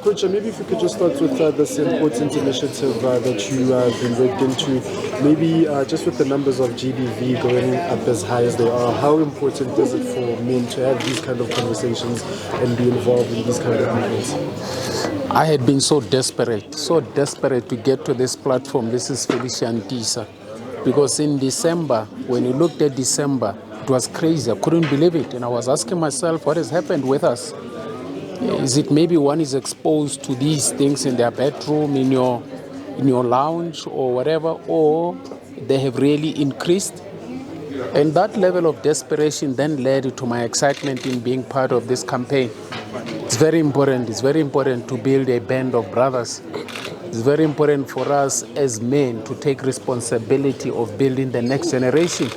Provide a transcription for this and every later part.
Coach, maybe if you could just start with this important initiative that you have been roped into, maybe just with the numbers of GBV going up as high as they are, how important is it for men to have these kind of conversations and be involved in these kind of movements? I had been so desperate to get to this platform. This is Felician Tisa. Because in December, when you looked at December, it was crazy. I couldn't believe it. And I was asking myself, what has happened with us? Is it maybe one is exposed to these things in their bedroom, in your lounge or whatever, or they have really increased? And that level of desperation then led to my excitement in being part of this campaign. It's very important. It's very important to build a band of brothers. It's very important for us as men to take responsibility of building the next generation.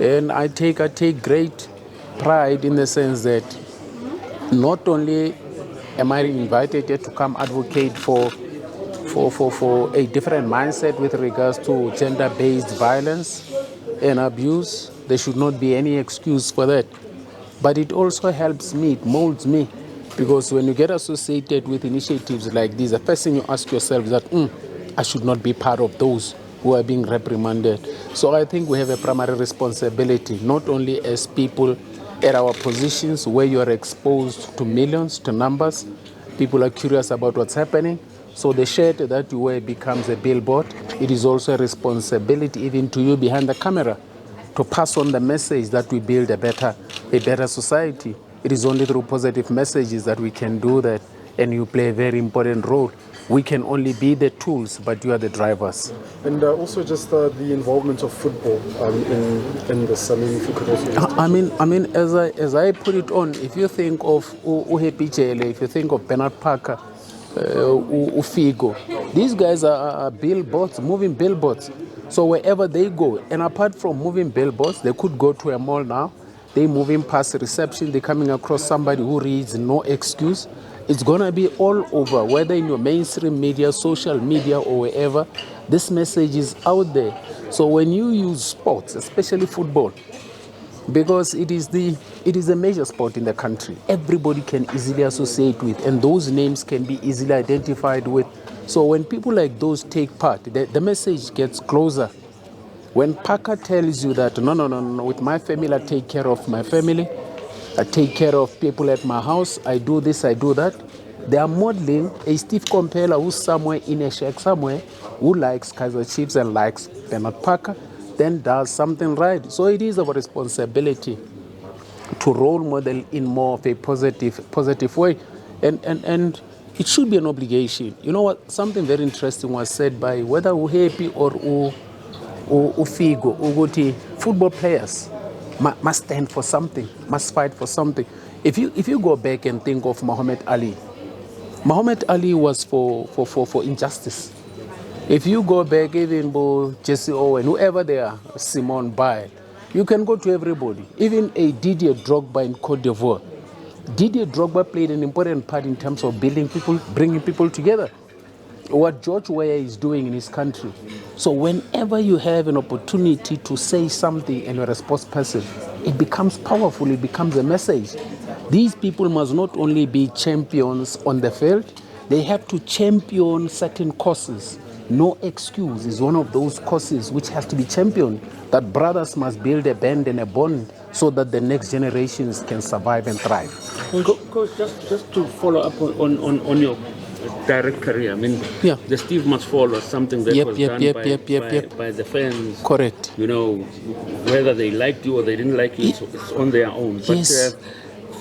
And I take great pride in the sense that not only am I invited here to come advocate for a different mindset with regards to gender-based violence and abuse. There should not be any excuse for that. But it also helps me, it molds me. Because when you get associated with initiatives like these, the first thing you ask yourself is that, I should not be part of those who are being reprimanded. So I think we have a primary responsibility, not only as people at our positions where you are exposed to millions, to numbers. People are curious about what's happening. So the shirt that you wear becomes a billboard. It is also a responsibility even to you behind the camera to pass on the message that we build a better society. It is only through positive messages that we can do that, and you play a very important role. We can only be the tools, but you are the drivers. And also just the involvement of football in this. I mean, if you could also just I mean, as I put it on, if you think of Uhepi Chele, if you think of Bernard Parker, Ufigo, these guys are billboards, moving billboards. So wherever they go, and apart from moving billboards, they could go to a mall now. They're moving past the reception, they're coming across somebody who reads no excuse. It's going to be all over, whether in your mainstream media, social media, or wherever. This message is out there. So when you use sports, especially football, because it is a major sport in the country, everybody can easily associate with, and those names can be easily identified with. So when people like those take part, the message gets closer. When Parker tells you that, no, with my family, I take care of my family, I take care of people at my house, I do this, I do that, they are modeling a Steve Komphela who's somewhere in a shack somewhere, who likes Kaizer Chiefs and likes Bernard Parker, then does something right. So it is our responsibility to role model in more of a positive way. And it should be an obligation. You know what? Something very interesting was said by whether Uhepi or Ufigo, Uguti, football players must stand for something, must fight for something. If you go back and think of Muhammad Ali was for injustice. If you go back, even Jesse Owen, whoever they are, Simone Biles, you can go to everybody. Even a Didier Drogba in Cote d'Ivoire. Didier Drogba played an important part in terms of building people, bringing people together. What George Weah is doing in his country. So whenever you have an opportunity to say something and you're a sports person, it becomes powerful, it becomes a message. These people must not only be champions on the field, they have to champion certain causes. No excuse is one of those causes which has to be championed, that brothers must build a band and a bond so that the next generations can survive and thrive. Coach, just to follow up on your direct career, I mean, the Steve Must Fall was something that was done by the fans. Correct. You know, whether they liked you or they didn't like you, it's on their own. But yes.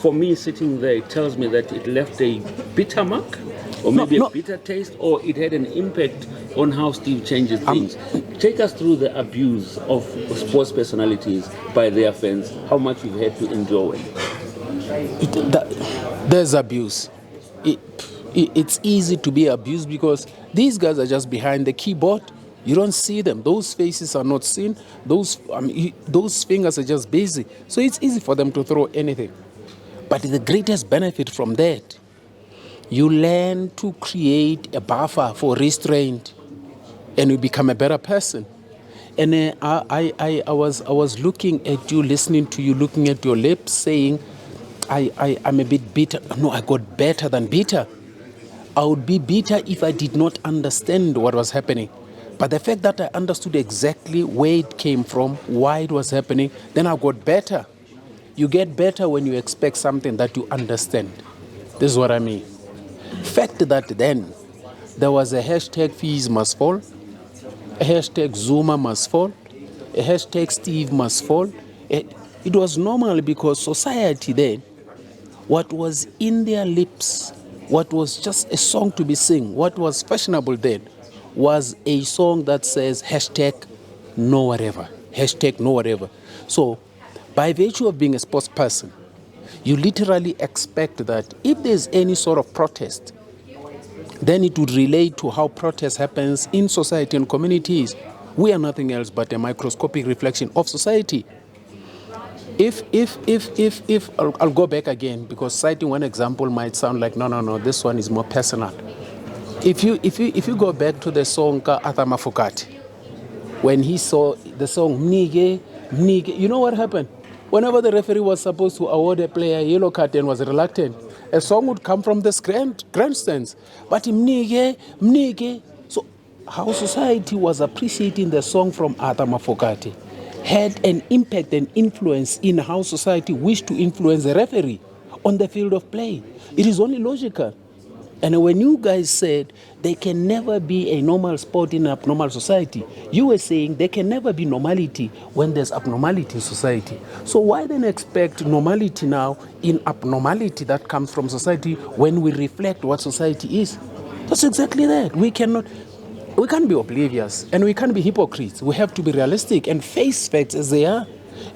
For me, sitting there, it tells me that it left a bitter mark, or maybe a bitter taste, or it had an impact on how Steve changes things. Take us through the abuse of sports personalities by their fans, how much you've had to endure. There's abuse. It's easy to be abused because these guys are just behind the keyboard. You don't see them. Those faces are not seen. Those fingers are just busy. So it's easy for them to throw anything. But the greatest benefit from that, you learn to create a buffer for restraint, and you become a better person. And I was looking at you, listening to you, looking at your lips, saying, I'm a bit bitter. No, I got better than bitter. I would be bitter if I did not understand what was happening. But the fact that I understood exactly where it came from, why it was happening, then I got better. You get better when you expect something that you understand. This is what I mean. Fact that then there was a hashtag fees must fall, a hashtag Zuma must fall, a hashtag Steve must fall. It was normal because society then, what was in their lips, what was just a song to be sing, what was fashionable then, was a song that says hashtag no whatever, hashtag no whatever. So by virtue of being a sports person, you literally expect that if there's any sort of protest, then it would relate to how protest happens in society and communities. We are nothing else but a microscopic reflection of society. If I'll go back again, because citing one example might sound like no, this one is more personal. If you go back to the song Arthur Mafokati, when he saw the song Mnike, you know what happened? Whenever the referee was supposed to award a player a yellow card and was reluctant, a song would come from this grandstands. But Mnike. So how society was appreciating the song from Arthur Mafokati had an impact and influence in how society wished to influence the referee on the field of play. It is only logical. And when you guys said there can never be a normal sport in an abnormal society, you were saying there can never be normality when there's abnormality in society. So why then expect normality now in abnormality that comes from society when we reflect what society is? That's exactly that. We can't be oblivious and we can't be hypocrites. We have to be realistic and face facts as they are.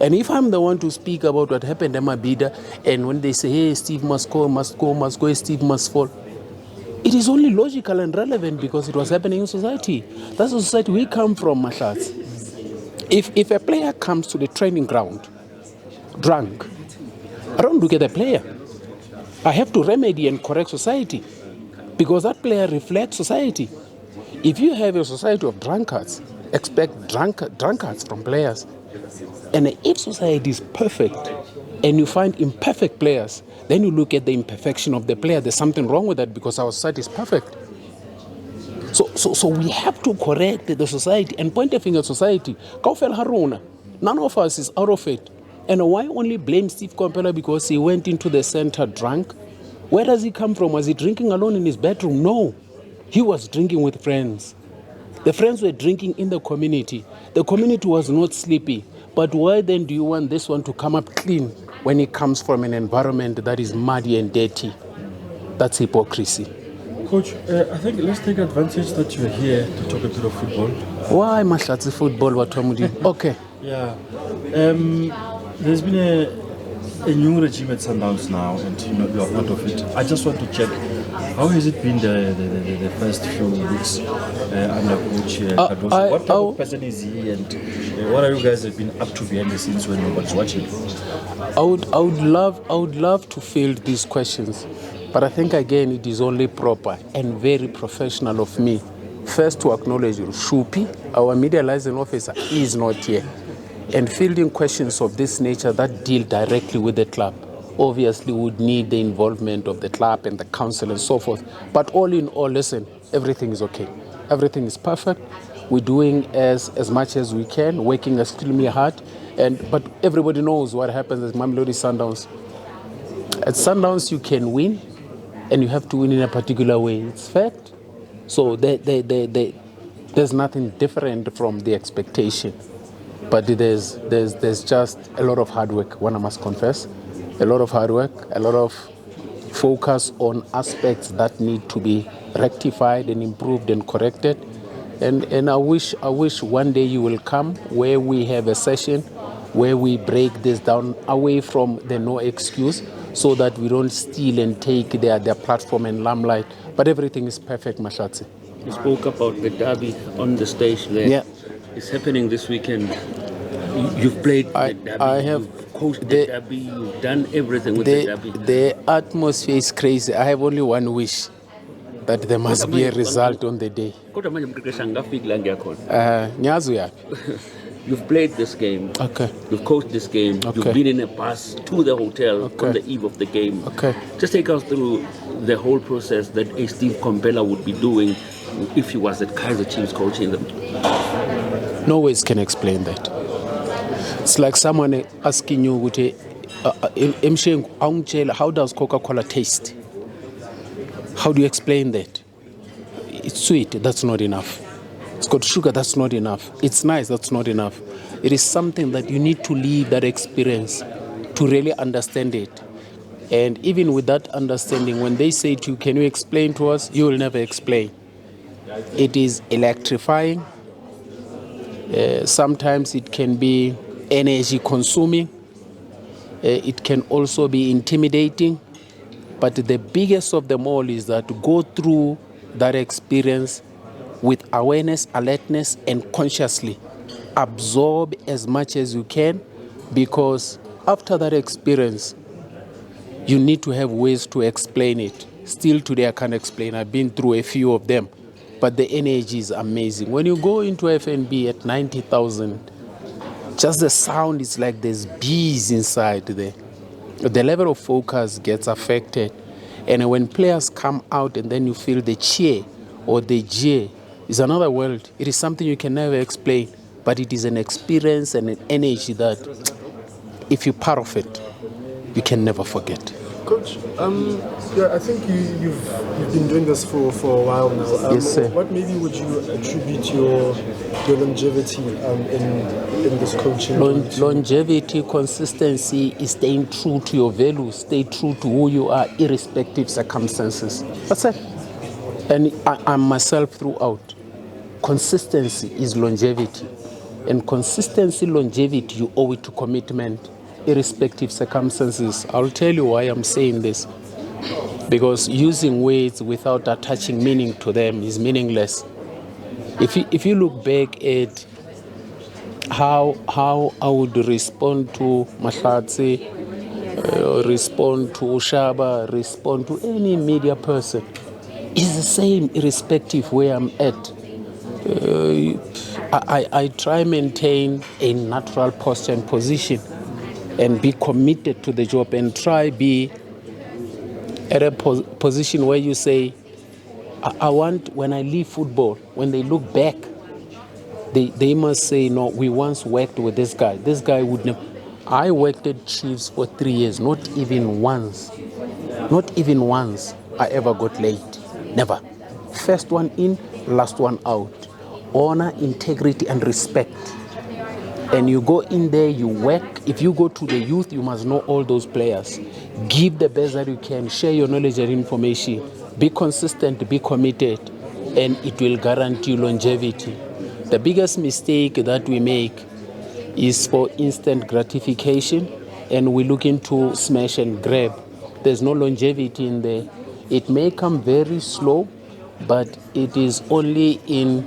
And if I'm the one to speak about what happened at Mabida, and when they say, hey, Steve must go, Steve must fall, it is only logical and relevant because it was happening in society. That's the society we come from, Mashats. If a player comes to the training ground drunk, I don't look at the player. I have to remedy and correct society because that player reflects society. If you have a society of drunkards, expect drunkards from players. And if society is perfect and you find imperfect players, then you look at the imperfection of the player. There's something wrong with that because our society is perfect. So we have to correct the society and point a finger at society. Kaufel Haruna, none of us is out of it. And why only blame Steve Komphela because he went into the center drunk? Where does he come from? Was he drinking alone in his bedroom? No. He was drinking with friends. The friends were drinking in the community. The community was not sleepy. But why then do you want this one to come up clean when it comes from an environment that is muddy and dirty? That's hypocrisy. Coach, I think let's take advantage that you're here to talk a bit of football. Why Mashatsi football? What okay. Yeah. There's been a new regime at Sundowns now, and you are part of it. I just want to check, how has it been the first few weeks under Coach Cardoso? What type of person is he, and what are you guys have been up to behind the scenes when nobody's watching? I would love to field these questions, but I think again it is only proper and very professional of me first to acknowledge Shupi, our media liaison officer, is not here. And fielding questions of this nature that deal directly with the club obviously would need the involvement of the club and the council and so forth. But all in all, listen, everything is okay. Everything is perfect. We're doing as much as we can, working extremely hard. But everybody knows what happens at Mamelodi Sundowns. At Sundowns, you can win, and you have to win in a particular way. It's fact. So there's nothing different from the expectation. But there's just a lot of hard work, one I must confess. A lot of hard work, a lot of focus on aspects that need to be rectified and improved and corrected. And I wish one day you will come where we have a session where we break this down away from the no excuse so that we don't steal and take their platform and limelight. But everything is perfect, Mashatsi. You spoke about the derby on the stage there. Yeah. It's happening this weekend. You've played the derby, I have you've coached the derby, you've done everything with the derby. The atmosphere is crazy. I have only one wish, that there must be a result on the day. you've played this game. Okay. You've coached this game. Okay. You've been in a bus to the hotel Okay. on the eve of the game. Okay. Just take us through the whole process that a Steve Komphela would be doing if he was at Kaizer Chiefs coaching them. No words can explain that. It's like someone asking you, how does Coca-Cola taste? How do you explain that? It's sweet, that's not enough. It's got sugar, that's not enough. It's nice, that's not enough. It is something that you need to live that experience to really understand it. And even with that understanding, when they say to you, can you explain to us? You will never explain. It is electrifying. Sometimes it can be energy consuming. It can also be intimidating. But the biggest of them all is that to go through that experience with awareness, alertness, and consciously absorb as much as you can, because after that experience, you need to have ways to explain it. Still today I can't explain. I've been through a few of them, but the energy is amazing. When you go into FNB at 90,000, just the sound is like there's bees inside there. The level of focus gets affected. And when players come out and then you feel the cheer or the jeer, it's another world. It is something you can never explain, but it is an experience and an energy that if you're part of it, you can never forget. Coach, I think you've been doing this for a while now. Yes, sir. What maybe would you attribute your longevity in this coaching? Longevity, consistency is staying true to your values, stay true to who you are, irrespective of circumstances. That's it. And I'm myself throughout. Consistency is longevity. And consistency, longevity, you owe it to commitment, irrespective circumstances. I'll tell you why I'm saying this. Because using words without attaching meaning to them is meaningless. If you look back at how I would respond to Mahlatse, respond to Ushaba, respond to any media person, it's the same irrespective where I'm at. I try maintain a natural posture and position and be committed to the job and try be at a position where you say, I want, when I leave football, when they look back, they must say, no, we once worked with this guy. This guy would never. I worked at Chiefs for 3 years, not even once I ever got late. Never. First one in, last one out. Honor, integrity, and respect. And you go in there, you work. If you go to the youth, you must know all those players. Give the best that you can. Share your knowledge and information. Be consistent, be committed, and it will guarantee longevity. The biggest mistake that we make is for instant gratification, and we look into smash and grab. There's no longevity in there. It may come very slow, but it is only in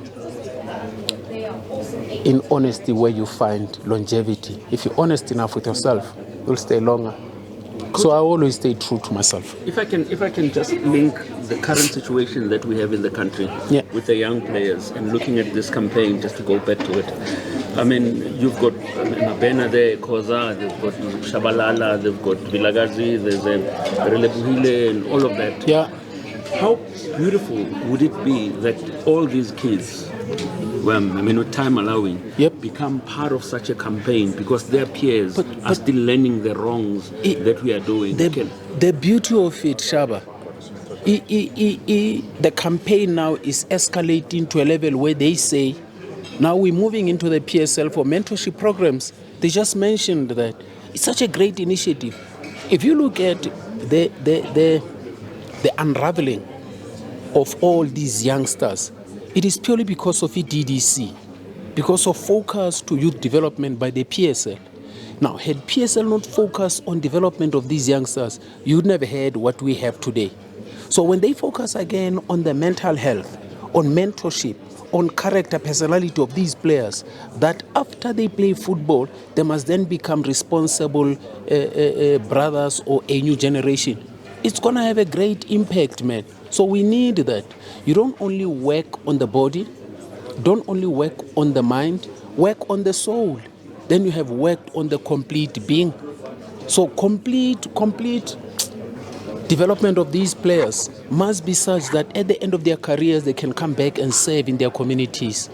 honesty where you find longevity. If you're honest enough with yourself, you'll stay longer. So I always stay true to myself. If I can just link the current situation that we have in the country with the young players and looking at this campaign, just to go back to it. I mean, you've got Mabena there, Koza, they've got Shabalala, they've got Vilagazi, there's Relebuhile and all of that. Yeah. How beautiful would it be that all these kids, with time allowing, become part of such a campaign, because their peers are still learning the wrongs that we are doing. The beauty of it, Shaba, the campaign now is escalating to a level where they say, now we're moving into the PSL for mentorship programs. They just mentioned that. It's such a great initiative. If you look at the unraveling of all these youngsters, it is purely because of EDDC, because of focus to youth development by the PSL. Now, had PSL not focused on development of these youngsters, you'd never had what we have today. So when they focus again on the mental health, on mentorship, on character, personality of these players, that after they play football, they must then become responsible brothers or a new generation. It's going to have a great impact, man. So we need that. You don't only work on the body, don't only work on the mind, work on the soul. Then you have worked on the complete being. So complete development of these players must be such that at the end of their careers, they can come back and serve in their communities.